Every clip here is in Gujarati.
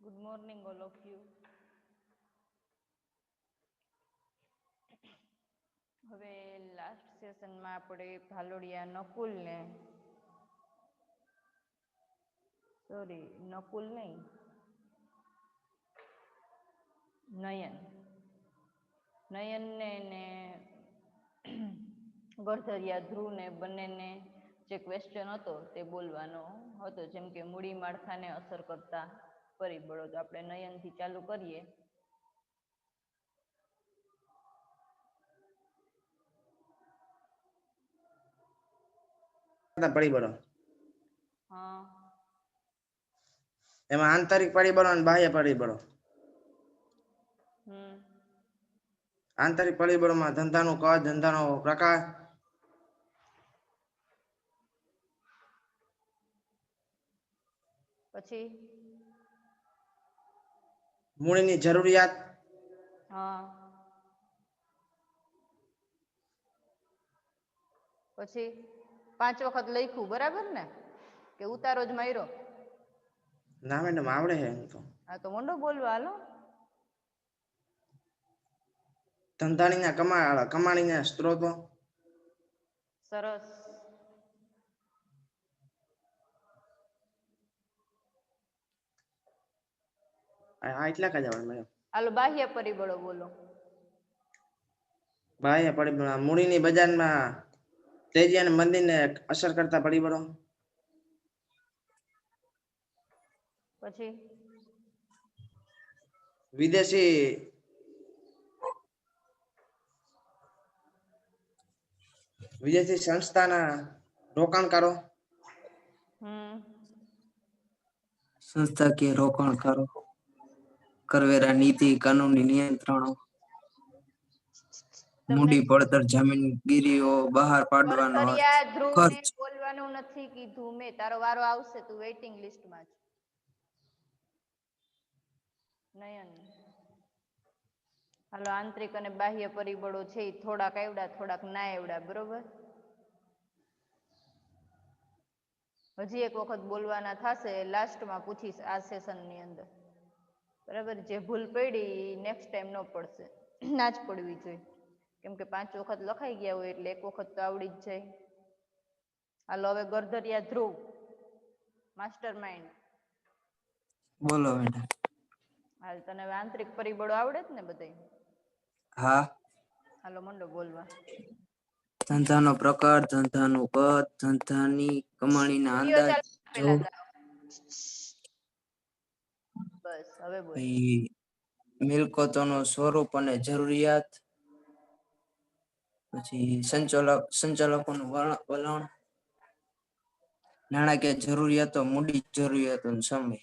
Good morning, all of you. હવે લાસ્ટ સેશનમાં આપણે ભાલોડિયા નકુલને નકુલ નહીં નયનને ને ગરધરિયા ધ્રુવને બંનેને જે ક્વેશ્ચન હતો તે બોલવાનો હતો, જેમ કે મૂડી માળખાને અસર કરતા પરિબળો. તો આપણે નયનથી ચાલુ કરીએ. પરિબળો હા, એમાં આંતરિક પરિબળો અને બાહ્ય પરિબળો. આંતરિક પરિબળોમાં ધંધાનું કદ, ધંધાનો પ્રકાર, પછી મૂડીની જરૂરિયાત, હા, પછી 5 વખત લખ્યું બરાબર ને, કે ઉતારો જ માર્યો? ના મેડમ, આવડે છે એમ તો. હા, તો મોંડો બોલવા હાલો. ધંધાણીના કમાણીના સ્ત્રોતો. સરસ. એટલા જ આવડે મેડમ. હાલો, બાહ્ય પરિબળો બોલો. બાહ્ય પરિબળો મૂડીની બજારમાં તેજી અને મંદીને અસર કરતા પરિબળો. પછી વિદેશી સંસ્થાના રોકાણકારો. સંસ્થાકીય રોકાણકારો, કરવેરા નીતિ, કાનૂની નિયંત્રણો, મૂડી પડતર જમીનગીરીઓ બહાર પાડવાનો ખર્ચ. બોલવાનું નથી કીધું મેં, તારો વારો આવશે, તું વેઇટિંગ લિસ્ટમાં છે. નયન, હાલો, આંતરિક અને બાહ્ય પરિબળો છે એ થોડાક આવડા, થોડાક ના આવડા, બરોબર? હજી એક વખત બોલવાના થશે, લાસ્ટમાં પૂછીશ આ સેશનની અંદર, બરાબર? જે ભૂલ પડી નેક્સ્ટ ટાઈમ ન પડશે, ના જ પડવી જોઈએ, કેમ કે 5 વખત લખાઈ ગયા હોય એટલે 1 વખત તો આવડી જ જાય. હાલો, હવે ગરધરિયા ધ્રુવ, માસ્ટર માઇન્ડ. બોલો બેટા. હાલ, તને આંતરિક પરિબળો આવડે જ ને બધાય? હા. હાલો, મંડો બોલવા. ધંધાનો પ્રકાર, ધંધાનું કદ, ધંધાની કમાણીના અંદાજ, બસ, હવે બોલ. મિલકતોનું સ્વરૂપ અને જરૂરિયાત, પછી સંચાલકોનું વલણ, નાણાકીય જરૂરિયાતો, મૂડી જરૂરિયાતો, સમય.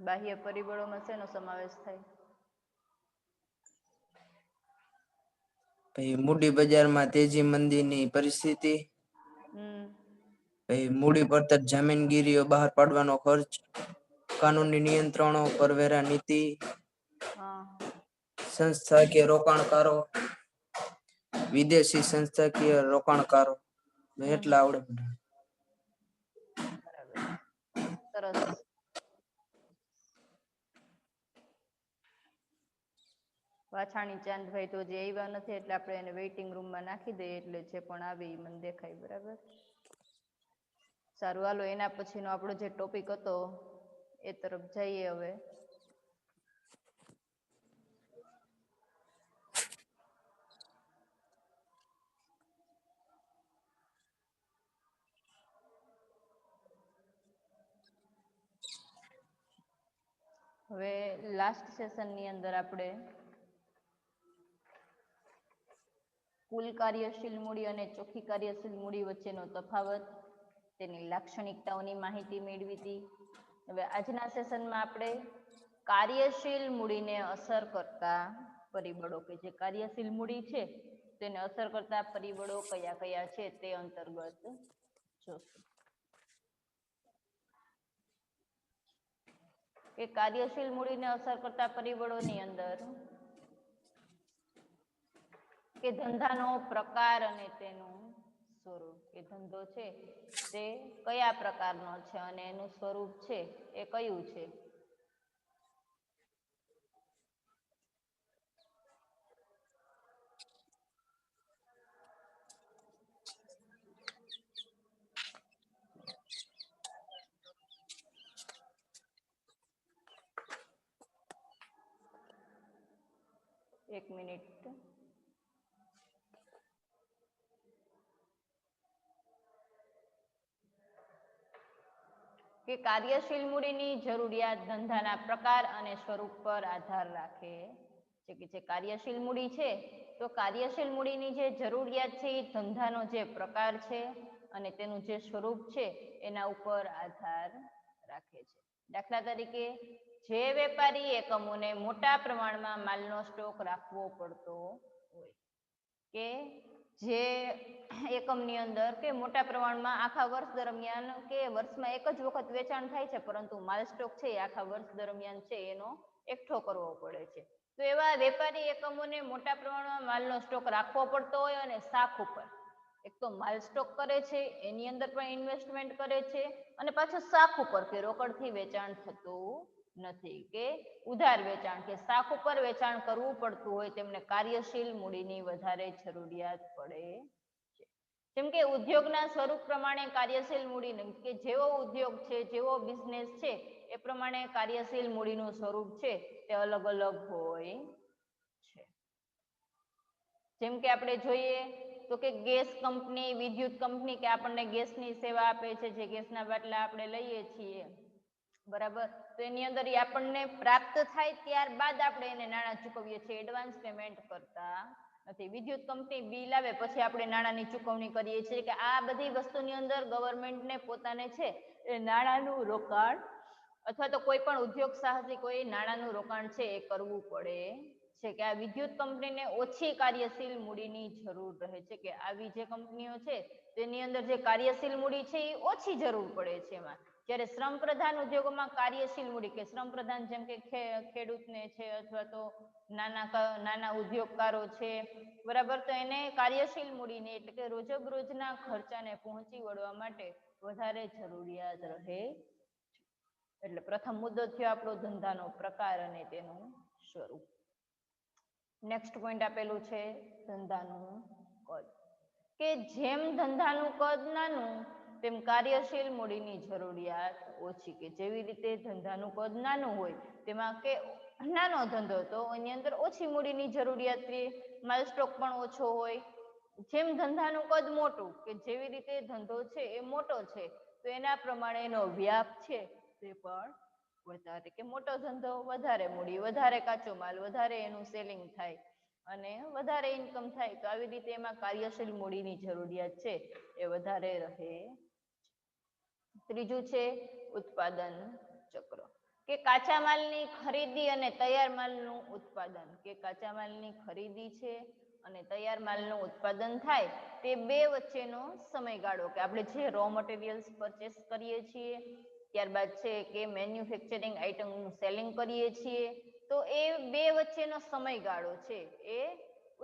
બાહ્ય પરિબળોમાં શેનો સમાવેશ થાય? મૂડી બજારમાં તેજી મંદીની પરિસ્થિતિ, મૂડી પડતર જમીનગીરીઓ બહાર પાડવાનો ખર્ચ, કાનૂની નિયંત્રણો, કરવેરા નીતિ, સંસ્થાકીય રોકાણકારો, વિદેશી સંસ્થાકીય રોકાણકારો. એટલા આવડે. સરસ. વાછાણી ચાંદભાઈ તો જે આવ્યા નથી એટલે આપણે એને વેઇટિંગ રૂમમાં નાખી દઈએ, એટલે જે પણ આવે એ મને દેખાય, બરાબર? સારું, હાલો, એના પછીનો આપણો જે ટોપિક હતો એ તરફ જઈએ. હવે લાસ્ટ સેશનની અંદર આપણે કુલ કાર્યશીલ મૂડી અને ચોખ્ખી કાર્યશીલ મૂડી વચ્ચેનો તફાવત, તેની લાક્ષણિકતાઓની માહિતી મેળવી હતી. હવે આજના સેશનમાં આપણે કાર્યશીલ મૂડીને અસર કરતા પરિબળો, કે જે કાર્યશીલ મૂડી છે તેને અસર કરતા પરિબળો કયા કયા છે તે અંતર્ગત જોશું. કે કાર્યશીલ મૂડીને અસર કરતા પરિબળોની અંદર કે ધંધાનો પ્રકાર અને તેનું સ્વરૂપ, કે ધંધો છે તે કયા પ્રકારનો છે અને એનું સ્વરૂપ છે એ કયું છે. એક મિનિટ. કે કાર્યશીલ મૂડીની જરૂરિયાત ધંધાના પ્રકાર અને સ્વરૂપ પર આધાર રાખે છે. કે જે કાર્યશીલ મૂડી છે તો કાર્યશીલ મૂડીની જે જરૂરિયાત છે એ ધંધાનો જે પ્રકાર છે અને તેનું જે સ્વરૂપ છે એના ઉપર આધાર રાખે છે. દાખલા તરીકે જે વેપારી એકમોને મોટા પ્રમાણમાં માલનો સ્ટોક રાખવો પડતો હોય કે જે એકમની અંદર કે મોટા પ્રમાણમાં આખા વર્ષ દરમિયાન કે વર્ષમાં એક જ વખત વેચાણ થાય છે પરંતુ માલ સ્ટોક છે એ આખા વર્ષ દરમિયાન છે એનો એકઠો કરવો પડે છે. તો એવા વેપારી એકમોને મોટા પ્રમાણમાં માલનો સ્ટોક રાખવો પડતો હોય અને શાખ ઉપર એક તો માલ સ્ટોક કરે છે એની અંદર પણ ઇન્વેસ્ટમેન્ટ કરે છે અને પાછું શાખ ઉપર કે રોકડથી વેચાણ થતું નથી કે ઉધાર વેચાણ કે શાખ ઉપર વેચાણ કરવું પડતું હોય તેમને કાર્યશીલ મૂડીની વધારે જરૂરિયાત પડે છે. જેમ કે ઉદ્યોગના સ્વરૂપ પ્રમાણે કાર્યશીલ મૂડી કે જેવો ઉદ્યોગ છે જેવો બિઝનેસ છે એ પ્રમાણે કાર્યશીલ મૂડીનું સ્વરૂપ છે તે અલગ અલગ હોય છે. જેમ કે આપણે જોઈએ તો કે ગેસ કંપની, વિદ્યુત કંપની કે આપણને ગેસની સેવા આપે છે, જે ગેસના બાટલા આપણે લઈએ છીએ બરાબર, તો એની અંદર એ આપણને પ્રાપ્ત થાય ત્યારબાદ આપણે એને નાણાં ચૂકવીએ છીએ, એડવાન્સ પેમેન્ટ કરતા નથી. વિદ્યુત કંપની બિલ આવે પછી આપણે નાણાંની ચૂકવણી કરીએ છીએ કે આ બધી વસ્તુની અંદર ગવર્મેન્ટને પોતાને છે એ નાણાંનું રોકાણ અથવા તો કોઈ પણ ઉદ્યોગ સાહસિકોએ નાણાંનું રોકાણ છે એ કરવું પડે છે. કે આ વિદ્યુત કંપનીને ઓછી કાર્યશીલ મૂડીની જરૂર રહે છે કે આવી જે કંપનીઓ છે તેની અંદર જે કાર્યશીલ મૂડી છે એ ઓછી જરૂર પડે છે એમાં. જ્યારે શ્રમ પ્રધાન ઉદ્યોગોમાં કાર્યશીલ મૂડી કે શ્રમ પ્રધાન જેમ કે ખેડૂતને છે અથવા તો નાના ઉદ્યોગકારો છે બરાબર, તો એને કાર્યશીલ મૂડીની એટલે કે રોજબરોજના ખર્ચાને પહોંચી વળવા માટે વધારે જરૂરિયાત રહે. એટલે પ્રથમ મુદ્દો થયો આપણો ધંધાનો પ્રકાર અને તેનું સ્વરૂપ. નેક્સ્ટ પોઈન્ટ આપેલું છે ધંધાનું કદ. કે જેમ ધંધાનું કદ નાનું તેમ કાર્યશીલ મૂડીની જરૂરિયાત ઓછી. કે જેવી રીતે ધંધાનું કદ નાનું હોય તેમાં કે નાનો ધંધો તો એની અંદર ઓછી મૂડીની જરૂરિયાત રહે, માલ સ્ટોક પણ ઓછો હોય. જેમ ધંધાનું કદ મોટું કે જેવી રીતે ધંધો છે એ મોટો છે તો એના પ્રમાણે એનો વ્યાપ છે તે પણ વધારે. કે મોટો ધંધો વધારે મૂડી, વધારે કાચો માલ, વધારે એનું સેલિંગ થાય અને વધારે ઇન્કમ થાય, તો આવી રીતે એમાં કાર્યશીલ મૂડીની જરૂરિયાત છે એ વધારે રહે. ત્રીજું છે ઉત્પાદન ચક્ર. કે કાચા માલની ખરીદી અને તૈયાર માલનું ઉત્પાદન. કે કાચા માલની ખરીદી છે અને તૈયાર માલનું ઉત્પાદન થાય તે બે વચ્ચેનો સમયગાળો કે આપણે જે રો મટીરિયલ્સ પરચેસ કરીએ છીએ ત્યારબાદ છે કે મેન્યુફેક્ચરિંગ આઇટમનું સેલિંગ કરીએ છીએ તો એ બે વચ્ચેનો સમયગાળો છે એ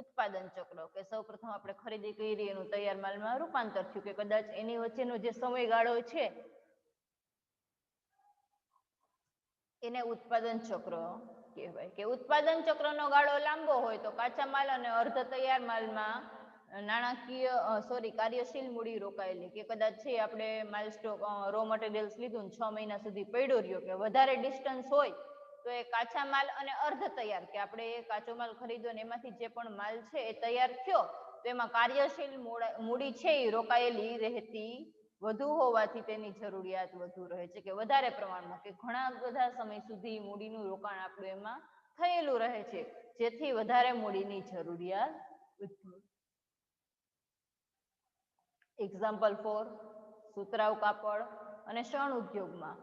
ઉત્પાદન ચક્ર. કે સૌપ્રથમ આપણે ખરીદી કરી એનું તૈયાર માલમાં રૂપાંતર થયું કે કદાચ એની વચ્ચેનો જે સમયગાળો છે એને ઉત્પાદન ચક્ર કહેવાય. કે ઉત્પાદન ચક્રનો ગાળો લાંબો હોય તો કાચા માલ અને અર્ધ તૈયાર માલમાં કાર્યશીલ મૂડી રોકાયેલી. કે કદાચ છે આપણે માલ સ્ટોક રો મટીરિયલ્સ લીધું 6 મહિના સુધી પડ્યો રહ્યો કે વધારે ડિસ્ટન્સ હોય તો એ કાચા માલ અને અર્ધ તૈયાર કે આપણે એ કાચો માલ ખરીદ્યો ને એમાંથી જે પણ માલ છે એ તૈયાર થયો તો એમાં કાર્યશીલ મૂડી છે એ રોકાયેલી રહેતી વધુ હોવાથી તેની જરૂરિયાત વધુ રહે છે. કે વધારે પ્રમાણમાં કે ઘણા બધા સમય સુધી મૂડીનું રોકાણ આપણું એમાં થયેલું રહે છે જેથી વધારે મૂડીની જરૂરિયાત વધુ. એક્ઝામ્પલ 4 સુતરાઉ કાપડ અને શણ ઉદ્યોગમાં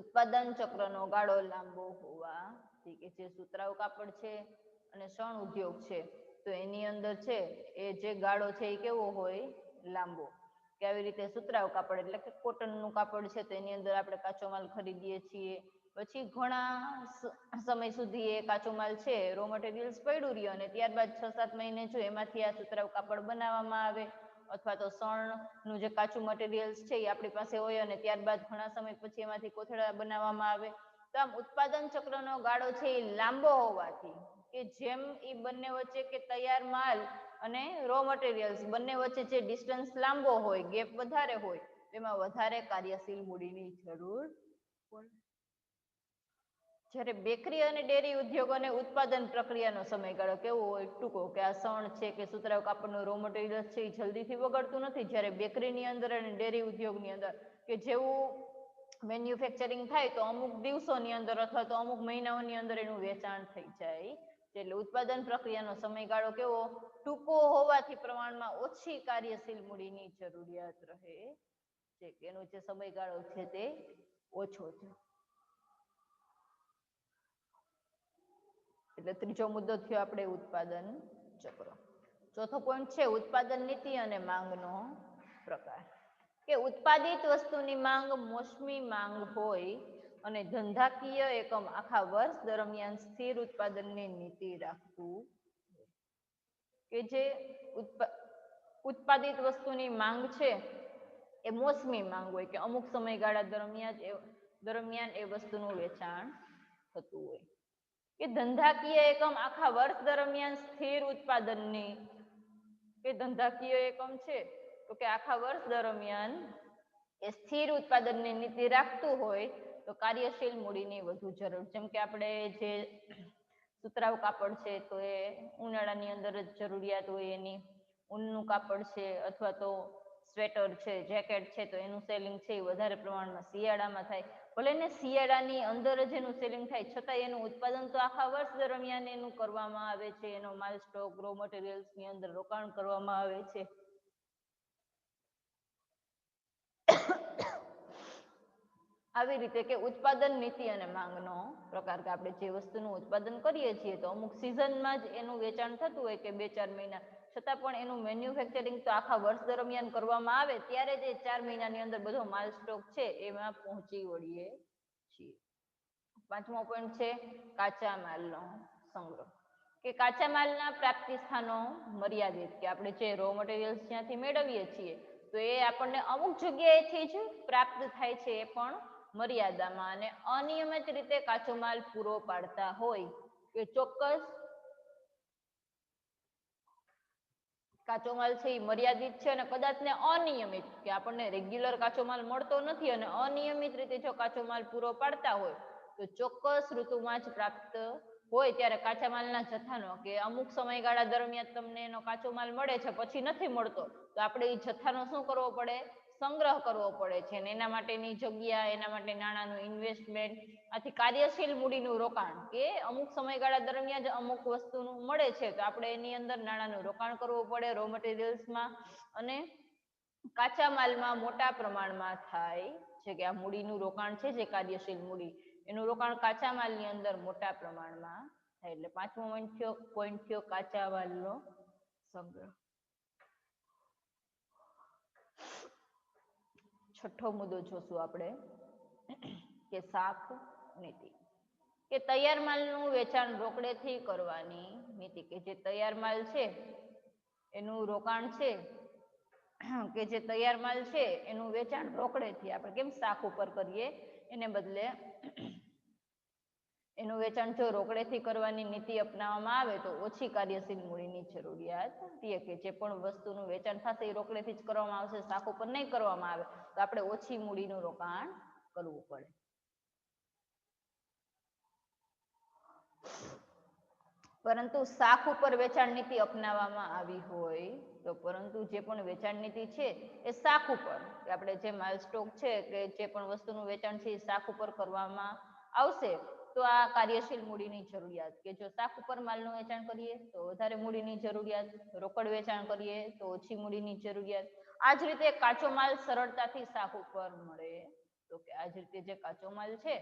ઉત્પાદન ચક્રનો ગાળો લાંબો હોવાથી. કે જે સુતરાઉ કાપડ છે અને શણ ઉદ્યોગ છે તો એની અંદર છે એ જે ગાળો છે એ કેવો હોય? લાંબો. કે આવી રીતે સુતરાઉ કાપડ એટલે કે કોટનનું કાપડ છે તો એની અંદર આપણે કાચો માલ ખરીદીએ છીએ, પછી ઘણા સમય સુધી એ કાચો માલ છે રો મટીરિયલ્સ પડ્યું રહ્યો અને ત્યારબાદ 6-7 મહિને જો એમાંથી આ સુતરાઉ કાપડ બનાવવામાં આવે અથવા તો શણનું જે કાચું મટીરિયલ્સ છે એ આપણી પાસે હોય અને ત્યારબાદ ઘણા સમય પછી એમાંથી કોથળા બનાવવામાં આવે તો આમ ઉત્પાદન ચક્રનો ગાળો છે એ લાંબો હોવાથી કે જેમ એ બંને વચ્ચે કે તૈયાર માલ અને રો મટીરિયલ્સ બંને વચ્ચે જે ડિસ્ટન્સ લાંબો હોય, ગેપ વધારે હોય, તેમાં વધારે કાર્યશીલ મૂડીની જરૂર પડે. જ્યારે બેકરી અને ડેરી ઉદ્યોગોને ઉત્પાદન પ્રક્રિયાનો સમયગાળો કેવો હોય? ટૂંકો. કે આ સણ છે કે સુતરાઉ કાપડનું રો મટીરિયલ છે એ જલ્દીથી બગડતું નથી. જ્યારે બેકરીની અંદર અને ડેરી ઉદ્યોગની અંદર કે જેવું મેન્યુફેક્ચરિંગ થાય તો અમુક દિવસોની અંદર અથવા તો અમુક મહિનાઓની અંદર એનું વેચાણ થઈ જાય. એટલે ઉત્પાદન પ્રક્રિયાનો સમયગાળો કેવો? ટૂંકો હોવાથી પ્રમાણમાં ઓછી કાર્યશીલ મૂડીની જરૂરિયાત રહે છે. એનો જે સમયગાળો છે તે ઓછો છે. એટલે ત્રીજો મુદ્દો થયો આપણે ઉત્પાદન ચક્ર. ચોથો પોઈન્ટ છે ઉત્પાદન નીતિ અને માંગનો પ્રકાર. કે ઉત્પાદિત વસ્તુની માંગ મોસમી માંગ હોય અને ધંધાકીય એકમ આખા વર્ષ દરમિયાન સ્થિર ઉત્પાદનની નીતિ રાખવું. કે જે ઉત્પાદિત વસ્તુની માંગ છે એ મોસમી માંગ હોય કે અમુક સમયગાળા દરમિયાન એ વસ્તુનું વેચાણ થતું હોય. કે ધંધાકીય એકમ આખા વર્ષ દરમિયાન સ્થિર ઉત્પાદનની કે ધંધાકીય એકમ છે તો કે આખા વર્ષ દરમિયાન એ સ્થિર ઉત્પાદનની નીતિ રાખતું હોય તો કાર્યશીલ મૂડીની વધુ જરૂર. જેમ કે આપણે જે સુતરાઉ કાપડ છે તો એ ઉનાળાની અંદર જ જરૂરિયાત હોય એની. ઊનનું કાપડ છે અથવા તો સ્વેટર છે, જેકેટ છે તો એનું સેલિંગ છે એ વધારે પ્રમાણમાં શિયાળામાં થાય. ભલે ને શિયાળાની અંદર જ એનું સેલિંગ થાય છતાં એનું ઉત્પાદન તો આખા વર્ષ દરમિયાન એનું કરવામાં આવે છે. એનો માલ સ્ટોક રો મટીરિયલ્સ ની અંદર રોકાણ કરવામાં આવે છે. આવી રીતે કે ઉત્પાદન નીતિ અને માંગનો પ્રકાર. કે આપણે જે વસ્તુનું ઉત્પાદન કરીએ છીએ તો અમુક સિઝનમાં જ એનું વેચાણ થતું હોય કે 2-4 મહિના, છતાં પણ એનું મેન્યુફેક્ચરિંગ તો આખા વર્ષ દરમિયાન કરવામાં આવે ત્યારે જે 4 મહિનાની અંદર બધો માલ સ્ટોક છે એમાં પહોંચી વળીએ છીએ. પાંચમો પોઈન્ટ છે કાચા માલનો સંગ્રહ. કે કાચા માલના પ્રાપ્તિ સ્થાનો મર્યાદિત. કે આપણે જે રો મટીરિયલ્સ જ્યાંથી મેળવીએ છીએ તો એ આપણને અમુક જગ્યાએથી જ પ્રાપ્ત થાય છે એ પણ મર્યાદામાં, અને અનિયમિત રીતે કાચો માલ પૂરો પાડતા હોય કે ચોક્કસ કાચો માલ છે એ મર્યાદિત છે અને કદાચ ને અનિયમિત કે આપણને રેગ્યુલર કાચો માલ મળતો નથી અને અનિયમિત રીતે જો કાચો માલ પૂરો પાડતા હોય તો ચોક્કસ ઋતુમાં જ પ્રાપ્ત હોય ત્યારે કાચા માલના જથ્થાનો કે અમુક સમયગાળા દરમિયાન તમને એનો કાચો માલ મળે છે પછી નથી મળતો તો આપણે એ જથ્થાનો શું કરવો પડે? સંગ્રહ કરવો પડે છે. અને એના માટેની જગ્યા, એના માટે નાણાંનું ઇન્વેસ્ટમેન્ટ, આથી કાર્યશીલ મૂડીનું રોકાણ કે અમુક સમયગાળા દરમિયાન જ અમુક વસ્તુનું મળે છે તો આપણે એની અંદર નાણાંનું રોકાણ કરવું પડે રો મટીરિયલ્સમાં. અને કાચા માલમાં મોટા પ્રમાણમાં થાય છે કે આ મૂડીનું રોકાણ છે જે કાર્યશીલ મૂડી એનું રોકાણ કાચા માલની અંદર મોટા પ્રમાણમાં થાય. એટલે પાંચમો પોઈન્ટ થયો કાચા માલનો સંગ્રહ. છઠ્ઠો મુદ્દો જોશું આપણે કે શાક નીતિ. કે તૈયાર માલનું વેચાણ રોકડેથી કરવાની નીતિ. કે જે તૈયાર માલ છે એનું રોકાણ છે કે જે તૈયાર માલ છે એનું વેચાણ રોકડેથી આપણે કેમ શાક ઉપર કરીએ એને બદલે એનું વેચાણ જો રોકડેથી કરવાની નીતિ અપનાવવામાં આવે તો ઓછી કાર્યશીલ મૂડીની જરૂરિયાત છે. કે જે પણ વસ્તુનું વેચાણ થશે એ રોકડેથી જ કરવામાં આવશે, શાક ઉપર નહીં કરવામાં આવે તો આપણે ઓછી મૂડીનું રોકાણ કરવું પડે. પરંતુ શાક ઉપર વેચાણ નીતિ અપનાવવામાં આવી હોય તો પરંતુ જે પણ વેચાણ નીતિ છે એ શાક ઉપર કે આપણે જે માલ સ્ટોક છે કે જે પણ વસ્તુનું વેચાણ છે એ શાક ઉપર કરવામાં આવશે તો આ કાર્યશીલ મૂડીની જરૂરિયાત. કે જો શાક ઉપર માલનું વેચાણ કરીએ તો વધારે મૂડીની જરૂરિયાત, રોકડ વેચાણ કરીએ તો ઓછી મૂડીની જરૂરિયાત. આ જ રીતે કાચો માલ સરળતાથી શાક ઉપર મળે તો કે આ જ રીતે જે કાચો માલ છે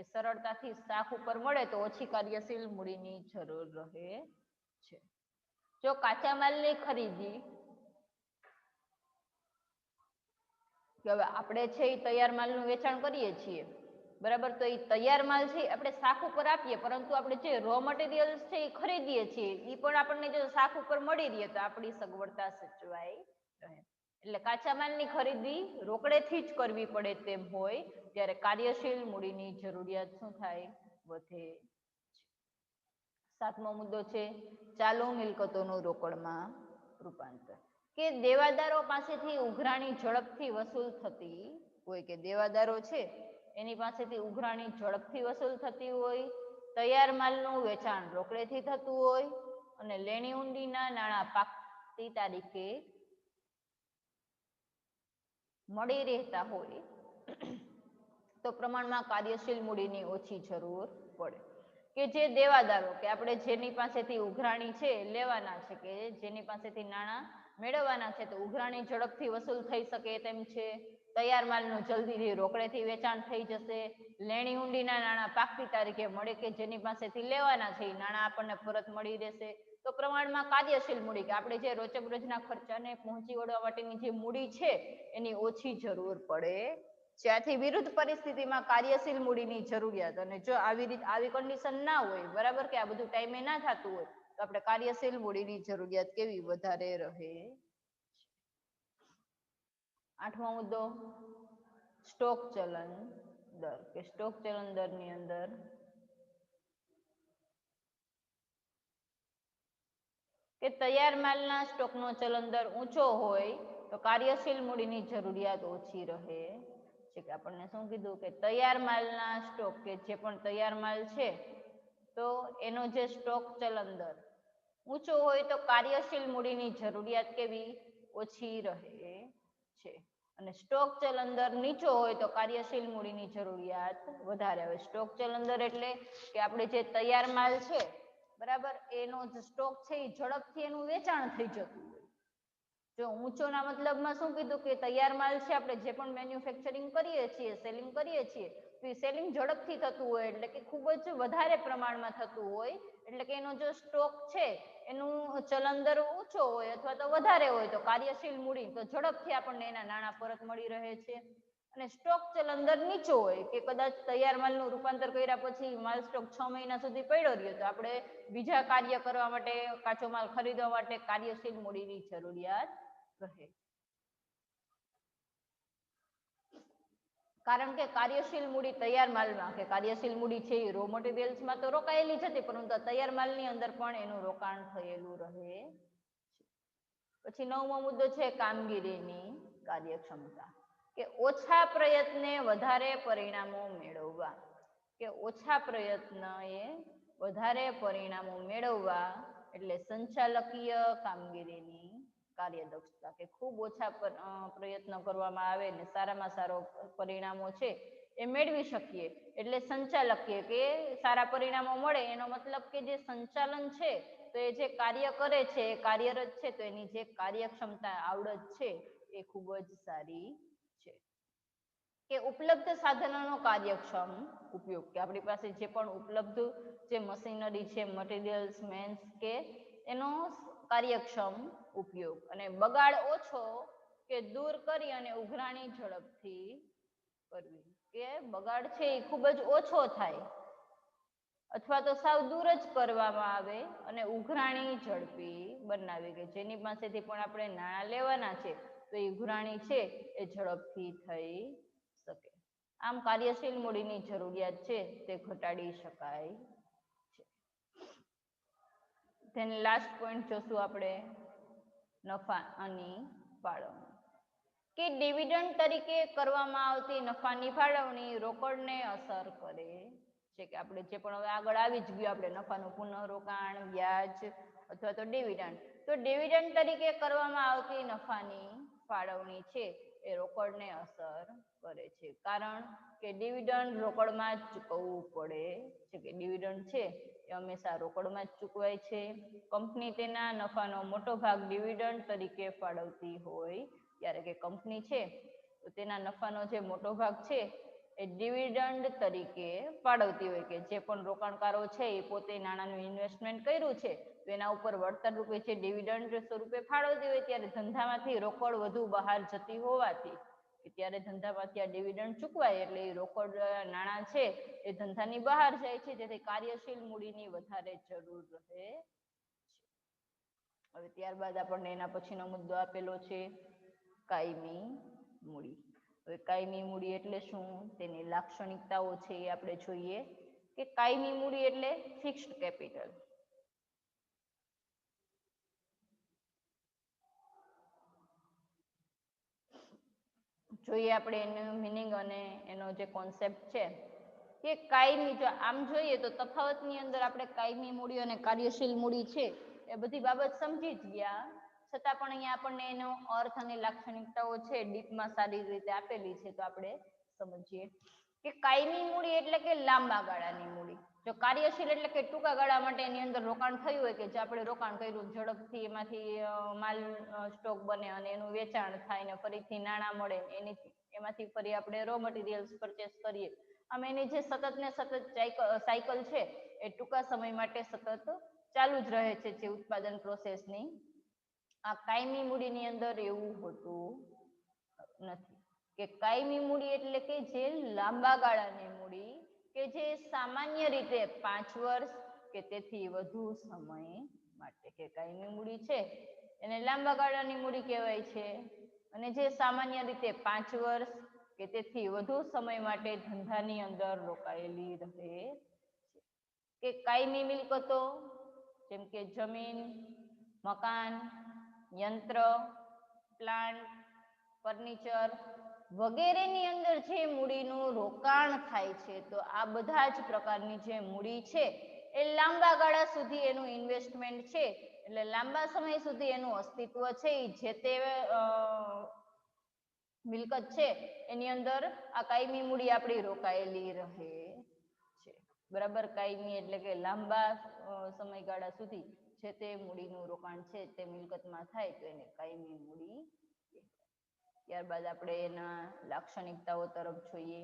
એ સરળતાથી શાક ઉપર મળે તો ઓછી કાર્યશીલ મૂડીની જરૂર રહે છે. જો કાચા માલની ખરીદી કે હવે આપણે છે એ તૈયાર માલનું વેચાણ કરીએ છીએ બરાબર, તો એ તૈયાર માલ છે આપણે શાક ઉપર આપીએ પરંતુ આપણે જે રો મટીરિયલ્સ છે એ ખરીદીએ છીએ એ પણ આપણને જો શાક ઉપર મળી રહે તો આપણી સગવડતા સચવાઈ રહે. એટલે કાચા માલની ખરીદી રોકડેથી જ કરવી પડે તેમ હોય ત્યારે કાર્યશીલ મૂડીની જરૂરિયાત શું થાય? વધે. સાતમો મુદ્દો છે ચાલુ મિલકતોનું રોકડમાં રૂપાંતર. કે દેવાદારો પાસેથી ઉઘરાણી ઝડપથી વસૂલ થતી હોય કે દેવાદારો છે એની પાસેથી ઉઘરાણી ઝડપથી વસૂલ થતી હોય, તૈયાર માલનું વેચાણ રોકડેથી થતું હોય અને લેણી ઊંડીના નાણાં પાકતી તારીખે મળી રહેતા હોય તો પ્રમાણમાં કાર્યશીલ મૂડીની ઓછી જરૂર પડે. કે જે દેવાદારો કે આપણે જેની પાસેથી ઉઘરાણી છે લેવાના છે કે જેની પાસેથી નાણાં મેળવવાના છે તો ઉઘરાણી ઝડપથી વસૂલ થઈ શકે તેમ છે, તૈયાર માલનું જલ્દીથી રોકડેથી વેચાણ થઈ જશે, લેણી ઊંડીના નાણાં પાકતી તારીખે મળે કે જેની પાસેથી લેવાના છે એ નાણાં આપણને પરત મળી રહેશે તો પ્રમાણમાં કાર્યશીલ મૂડી કે આપણે જે રોજબરોજના ખર્ચાને પહોંચી વળવા માટેની જે મૂડી છે એની ઓછી જરૂર પડે. જ્યાંથી વિરુદ્ધ પરિસ્થિતિમાં કાર્યશીલ મૂડીની જરૂરિયાત અને જો આવી કન્ડિશન ના હોય બરાબર કે આ બધું ટાઈમે ના થતું હોય તો આપણે કાર્યશીલ મૂડીની જરૂરિયાત કેવી વધારે રહે. 8મો મુદ્દો સ્ટોક ચલન દર કે સ્ટોક ચલન દરની અંદર કે તૈયાર માલના સ્ટોકનો ચલન દર ઊંચો હોય તો કાર્યશીલ મૂડીની જરૂરિયાત ઓછી રહે છે. કે આપણને શું કીધું કે તૈયાર માલના સ્ટોક કે જે પણ તૈયાર માલ છે તો એનો જે સ્ટોક ચલન દર ઊંચો હોય તો કાર્યશીલ મૂડીની જરૂરિયાત કેવી ઓછી રહે છે અને સ્ટોક ચલન દર નીચો હોય તો કાર્યશીલ મૂડીની જરૂરિયાત વધારે હોય. સ્ટોક ચલન દર એટલે કે આપણે જે તૈયાર માલ છે બરાબર એનો જે સ્ટોક છે એ ઝડપથી એનું વેચાણ થઈ જતું હોય. જો ઊંચોના મતલબમાં શું કીધું કે તૈયાર માલ છે આપણે જે પણ મેન્યુફેક્ચરિંગ કરીએ છીએ સેલિંગ કરીએ છીએ તો એ સેલિંગ ઝડપથી થતું હોય એટલે કે ખૂબ જ વધારે પ્રમાણમાં થતું હોય એટલે કે એનો જે સ્ટોક છે એનું ચલન દર ઊંચો હોય અથવા તો વધારે હોય તો કાર્યશીલ મૂડી તો ઝડપથી આપણને એના નાણાં પરત મળી રહે છે. અને સ્ટોક ચલન દર નીચો હોય કે કદાચ તૈયાર માલનું રૂપાંતર કર્યા પછી માલ સ્ટોક 6 મહિના સુધી પડ્યો રહ્યો તો આપણે બીજા કાર્ય કરવા માટે કાચો માલ ખરીદવા માટે કાર્યશીલ મૂડીની જરૂરિયાત રહે. કારણ કે કાર્યશીલ મૂડી તૈયાર માલમાં કે કાર્યશીલ મૂડી છે એ રો મટીરિયલ્સમાં તો રોકાયેલી જ હતી પરંતુ તૈયાર માલની અંદર પણ એનું રોકાણ થયેલું રહે. પછી 9મો મુદ્દો છે કામગીરીની કાર્યક્ષમતા કે ઓછા પ્રયત્ને વધારે પરિણામો મેળવવા કે ઓછા પ્રયત્નએ વધારે પરિણામો મેળવવા એટલે સંચાલકીય કામગીરીની કાર્યદક્ષતા કે ખૂબ ઓછા પ્રયત્ન કરવામાં આવે ને સારામાં સારો પરિણામો છે એ મેળવી શકીએ એટલે સંચાલકીય કે સારા પરિણામો મળે એનો મતલબ કે જે સંચાલન છે તો એ જે કાર્ય કરે છે એ કાર્યરત છે તો એની જે કાર્યક્ષમતા આવડત છે એ ખૂબ જ સારી છે. કે ઉપલબ્ધ સાધનોનો કાર્યક્ષમ ઉપયોગ કે આપણી પાસે જે પણ ઉપલબ્ધ જે મશીનરી છે મટીરિયલ્સ મેન્સ કે એનો કાર્યક્ષમ ઉપયોગ અને બગાડ ઓછો કે દૂર કરી અને ઉઘરાણી ઝડપથી કરવી કે બગાડ છે એ ખૂબ જ ઓછો થાય અથવા તો સાવ દૂર જ કરવામાં આવે અને ઉઘરાણી ઝડપી બનાવી કે જેની પાસેથી પણ આપણે નાણાં લેવાના છે તો એ ઉઘરાણી છે એ ઝડપથી થઈ શકે. આમ કાર્યશીલ મૂડીની જરૂરિયાત છે તે ઘટાડી શકાય છે. તેને લાસ્ટ પોઈન્ટ જોશું આપણે નફાની ફાળવણી કે ડિવિડન્ડ તરીકે કરવામાં આવતી નફાની ફાળવણી રોકડને અસર કરે છે કે આપણે જે પણ હવે આગળ આવી જ ગયું આપણે નફાનું પુનઃરોકાણ વ્યાજ અથવા તો ડિવિડન્ડ તો ડિવિડન્ડ તરીકે કરવામાં આવતી નફાની ફાળવણી છે એ રોકડને અસર કરે છે કારણ કે ડિવિડન્ડ રોકડમાં જ ચૂકવવું પડે છે કે ડિવિડન્ડ છે એ હંમેશા રોકડમાં જ ચૂકવાય છે. કંપની તેના નફાનો મોટો ભાગ ડિવિડન્ડ તરીકે ફાળવતી હોય ત્યારે કે કંપની છે તો તેના નફાનો જે મોટો ભાગ છે એ ડિવિડન્ડ તરીકે ફાળવતી હોય કે જે પણ રોકાણકારો છે એ પોતે નાણાંનું ઇન્વેસ્ટમેન્ટ કર્યું છે તો એના ઉપર વળતર રૂપે જે ડિવિડન્ડ સ્વરૂપે ફાળવતી હોય ત્યારે ધંધામાંથી રોકડ વધુ બહાર જતી હોવાથી કે ત્યારે ધંધામાંથી આ ડિવિડન્ડ ચૂકવાય એટલે એ રોકડ નાણાં છે એ ધંધાની બહાર જાય છે જેથી કાર્યશીલ મૂડીની વધારે જરૂર રહે છે. હવે ત્યારબાદ આપણને એના પછીનો મુદ્દો આપેલો છે કાયમી મૂડી. હવે કાયમી મૂડી એટલે શું તેની લાક્ષણિકતાઓ છે એ આપણે જોઈએ કે કાયમી મૂડી એટલે ફિક્સ્ડ કેપિટલ જોઈએ આપણે એનું મિનિંગ અને એનો જે કોન્સેપ્ટ છે કે કાયમી, જો આમ જોઈએ તો તફાવતની અંદર આપણે કાયમી મૂડી અને કાર્યશીલ મૂડી છે એ બધી બાબત સમજી જ ગયા, છતાં પણ અહીંયા આપણને એનો અર્થ અને લાક્ષણિકતાઓ છે ડીપમાં સારી રીતે આપેલી છે, તો આપણે સમજીએ કે કાયમી મૂડી એટલે કે લાંબા ગાળાની મૂડી, જો કાર્યશીલ એટલે કે ટૂંકા ગાળા માટે એની અંદર રોકાણ થયું હોય કે જે આપણે રોકાણ કર્યું ઝડપથી એમાંથી માલ સ્ટોક બને અને એનું વેચાણ થાય ને ફરીથી નાણાં મળે, એમાંથી ફરી આપણે રો મટીરિયલ્સ પરચેસ કરીએ, આમ એની જે સતત ને સતત સાયકલ છે એ ટૂંકા સમય માટે સતત ચાલુ જ રહે છે જે ઉત્પાદન પ્રોસેસની. આ કાયમી મૂડીની અંદર એવું હોતું નથી કે કાયમી મૂડી એટલે કે જે લાંબા ગાળાની મૂડી કે જે સામાન્ય રીતે 5 વર્ષ કે તેથી વધુ સમય માટે, કે કાયમી મૂડી છે એને લાંબા ગાળાની મૂડી કહેવાય છે, અને જે સામાન્ય રીતે 5 વર્ષ કે તેથી વધુ સમય માટે ધંધાની અંદર રોકાયેલી રહે છે. કે કાયમી મિલકતો જેમ કે જમીન, મકાન, યંત્ર, પ્લાન્ટ, ફર્નિચર વગેરેની અંદર જે મૂડીનું રોકાણ થાય છે, તો આ બધા જ પ્રકારની જે મૂડી છે એ લાંબા ગાળા સુધી એનું ઇન્વેસ્ટમેન્ટ છે, એટલે લાંબા સમય સુધી એનું અસ્તિત્વ છે, જે તે મિલકત છે એની અંદર આ કાયમી મૂડી આપણી રોકાયેલી રહે છે. બરાબર, કાયમી એટલે કે લાંબા સમયગાળા સુધી જે તે મૂડીનું રોકાણ છે તે મિલકતમાં થાય તો એને કાયમી મૂડી. ત્યારબાદ આપણે એના લાક્ષણિકતાઓ તરફ જોઈએ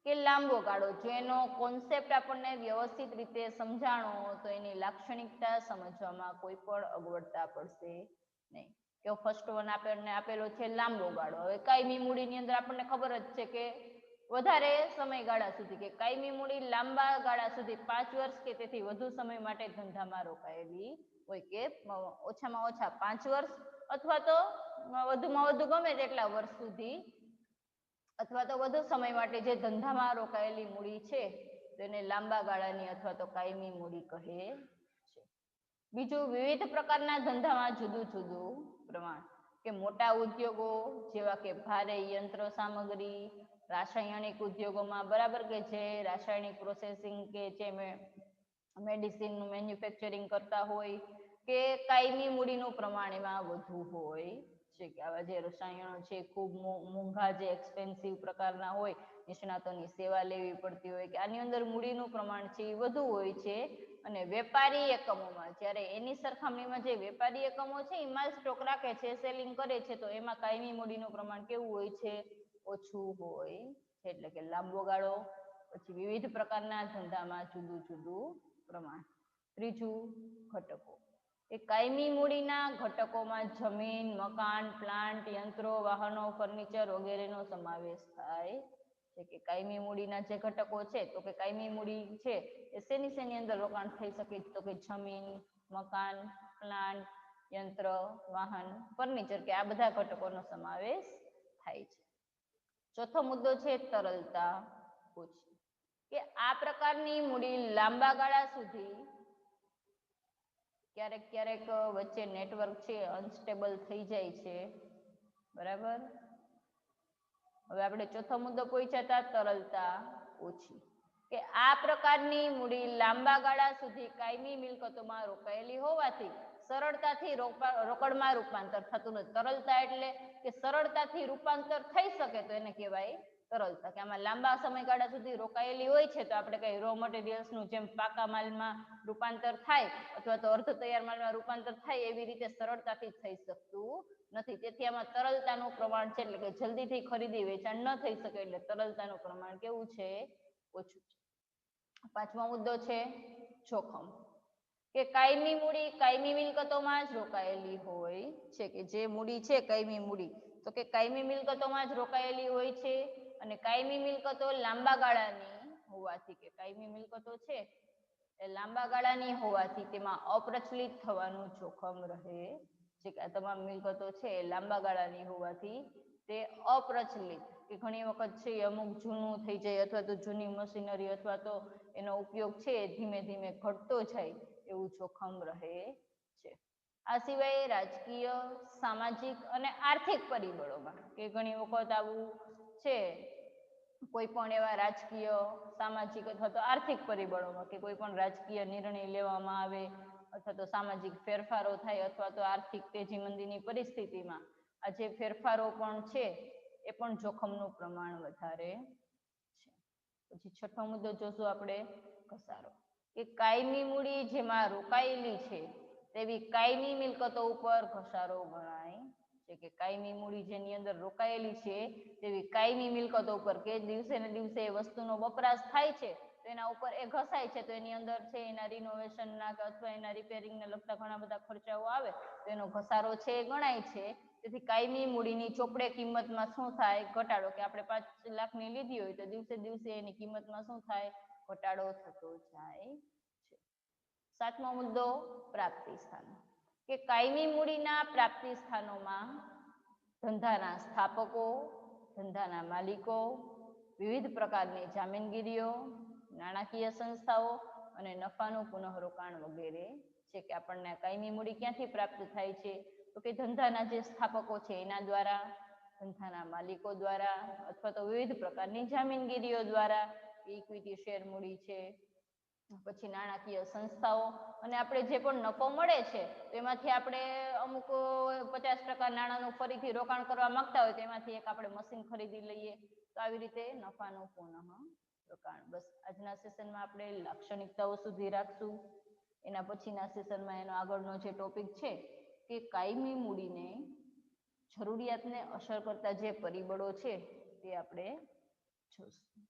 કે લાંબો ગાળો, જો એનો કોન્સેપ્ટ આપણને વ્યવસ્થિત રીતે સમજાણો તો એની લાક્ષણિકતા સમજવામાં કોઈ પણ અગવડતા પડશે નહીં. કે ફર્સ્ટ વન આપણને આપેલો છે લાંબો ગાળો. હવે કાયમી મૂડીની અંદર આપણને ખબર જ છે કે વધારે સમયગાળા સુધી, કે કાયમી મૂડી લાંબા ગાળા સુધી 5 વર્ષ કે તેથી વધુ સમય માટે ધંધામાં રોકાયેલી હોય, કે ઓછામાં ઓછા 5 વર્ષ અથવા તો વધુમાં વધુ ગમે તેટલા વર્ષ સુધી અથવા તો વધુ સમય માટે જે ધંધામાં રોકાયેલી મૂડી છે તો એને લાંબા ગાળાની અથવા તો કાયમી મૂડી કહે છે. બીજું, વિવિધ પ્રકારના ધંધામાં જુદું જુદું પ્રમાણ, કે મોટા ઉદ્યોગો જેવા કે ભારે યંત્ર સામગ્રી, રાસાયણિક ઉદ્યોગોમાં બરાબર કે જે રાસાયણિક પ્રોસેસિંગ કે જે મેડિસિનનું મેન્યુફેક્ચરિંગ કરતા હોય, કે કાયમી મૂડીનું પ્રમાણ એમાં વધુ હોય છે, કે આવા જે રસાયણો છે ખૂબ મોંઘા જે એક્સપેન્સિવ પ્રકારના હોય, નિષ્ણાતોની સેવા લેવી પડતી હોય, કે આની અંદર મૂડીનું પ્રમાણ છે એ વધુ હોય છે. અને વેપારી એકમોમાં, જ્યારે એની સરખામણીમાં જે વેપારી એકમો છે એ માલ સ્ટોક રાખે છે, સેલિંગ કરે છે, તો એમાં કાયમી મૂડીનું પ્રમાણ કેવું હોય છે? ઓછું હોય છે. એટલે કે લાંબો ગાળો, પછી વિવિધ પ્રકારના ધંધામાં જુદું જુદું પ્રમાણ. ત્રીજું, ઘટકો, એ કાયમી મૂડીના ઘટકોમાં જમીન, મકાન, પ્લાન્ટ, યંત્રો, વાહનો, ફર્નિચર વગેરેનો સમાવેશ થાય છે. કે કાયમી મૂડીના જે ઘટકો છે, તો કે કાયમી મૂડી છે એ શેની અંદર રોકાણ થઈ શકે? તો કે જમીન, મકાન, પ્લાન્ટ, યંત્ર, વાહન, ફર્નિચર, કે આ બધા ઘટકોનો સમાવેશ થાય છે. ચોથો મુદ્દો છે તરલતા ઓછી, કે આ પ્રકારની મૂડી લાંબા ગાળા સુધી, ક્યારેક ક્યારેક વચ્ચે નેટવર્ક છે અનસ્ટેબલ થઈ જાય છે, બરાબર. હવે આપણે ચોથો મુદ્દો પૂછ્યા હતા તરલતા ઓછી, કે આ પ્રકારની મૂડી લાંબા ગાળા સુધી કાયમી મિલકતોમાં રોકાયેલી હોવાથી સરળતાથી રોકડમાં રૂપાંતર થતું નથી. તરલતા એટલે કે સરળતાથી રૂપાંતર થઈ શકે તો એને કહેવાય તરલતા, કે આમાં લાંબા સમયગાળા સુધી રોકાયેલી હોય છે તો આપણે કઈ રો મટીરિયલ્સનું જેમ પાકા માલમાં રૂપાંતર થાય અથવા તો અર્ધ તૈયાર માલમાં રૂપાંતર થાય એવી રીતે સરળતાથી થઈ શકતું નથી. તેથી આમાં તરલતાનું પ્રમાણ છે, એટલે કે જલ્દીથી ખરીદી વેચાણ ન થઈ શકે, એટલે તરલતાનું પ્રમાણ કેવું છે? ઓછું છે. પાંચમો મુદ્દો છે જોખમ, કે કાયમી મૂડી કાયમી મિલકતોમાં જ રોકાયેલી હોય છે, કે જે મૂડી છે કાયમી મૂડી, તો કે કાયમી મિલકતોમાં જ રોકાયેલી હોય છે, અને કાયમી મિલકતો લાંબા ગાળાની હોવાથી, કે કાયમી મિલકતો છે એ લાંબા ગાળાની હોવાથી તેમાં અપ્રચલિત થવાનું જોખમ રહે છે, કે આ તમામ મિલકતો છે એ લાંબા ગાળાની હોવાથી તે અપ્રચલિત, કે ઘણી વખત છે અમુક જૂનું થઈ જાય અથવા તો જૂની મશીનરી અથવા તો એનો ઉપયોગ છે ધીમે ધીમે ઘટતો જાય એવું જોખમ રહે છે. આ સિવાય રાજકીય, સામાજિક અને આર્થિક પરિબળોમાં કે ઘણી વખત આવું છે કોઈ પણ એવા રાજકીય, સામાજિક અથવા તો આર્થિક પરિબળોમાં કે કોઈ પણ રાજકીય નિર્ણય લેવામાં આવે અથવા તો સામાજિક ફેરફારો થાય અથવા તો આર્થિક તેજી મંદીની પરિસ્થિતિમાં આ જે ફેરફારો પણ છે એ પણ જોખમનું પ્રમાણ વધારે છે. પછી છઠ્ઠો મુદ્દો જોશું આપણે ઘસારો, કે કાયમી મૂડી જેમાં રોકાયેલી છે તેવી કાયમી મિલકતો ઉપર ઘસારો ગણાય છે. કે કાયમી મૂડી જેની અંદર રોકાયેલી છે તેવી કાયમી મિલકતો ઉપર કે દિવસે ને દિવસે એ વસ્તુનો વપરાશ થાય છે તો એના ઉપર એ ઘસાય છે તો એની અંદર છે એના રિનોવેશનના અથવા એના રિપેરિંગને લગતા ઘણા બધા ખર્ચાઓ આવે તો એનો ઘસારો છે એ ગણાય છે. તેથી કાયમી મૂડીની ચોપડે કિંમતમાં શું થાય? ઘટાડો. કે આપણે 5 લાખની લીધી હોય તો દિવસે દિવસે એની કિંમતમાં શું થાય? ઘટાડો થતો જાય છે. સાતમો મુદ્દો પ્રાપ્તિ સ્થાનો, કે કાયમી મૂડીના પ્રાપ્તિ સ્થાનોમાં ધંધાના સ્થાપકો, ધંધાના માલિકો, વિવિધ પ્રકારની જામીનગીરીઓ, નાણાકીય સંસ્થાઓ અને નફાનું પુનઃરોકાણ વગેરે છે. કે આપણને કાયમી મૂડી ક્યાંથી પ્રાપ્ત થાય છે? તો કે ધંધાના જે સ્થાપકો છે એના દ્વારા, ધંધાના માલિકો દ્વારા અથવા તો વિવિધ પ્રકારની જામીનગીરીઓ દ્વારા, ઇક્વિટી શેર મૂડી છે, પછી નાણાકીય સંસ્થાઓ, અને આપણે જે પણ નફો મળે છે તેમાંથી આપણે અમુક 50% નાણાંનું ફરીથી રોકાણ કરવા માંગતા હોય તો એમાંથી એક આપણે મશીન ખરીદી લઈએ તો આવી રીતે નફાનું પુનઃ રોકાણ. બસ આજના સેશનમાં આપણે લાક્ષણિકતાઓ સુધી રાખશું. એના પછીના સેશનમાં એનો આગળનો જે ટોપિક છે કે કાયમી મૂડીને જરૂરિયાતને અસર કરતા જે પરિબળો છે તે આપણે જોઈશું.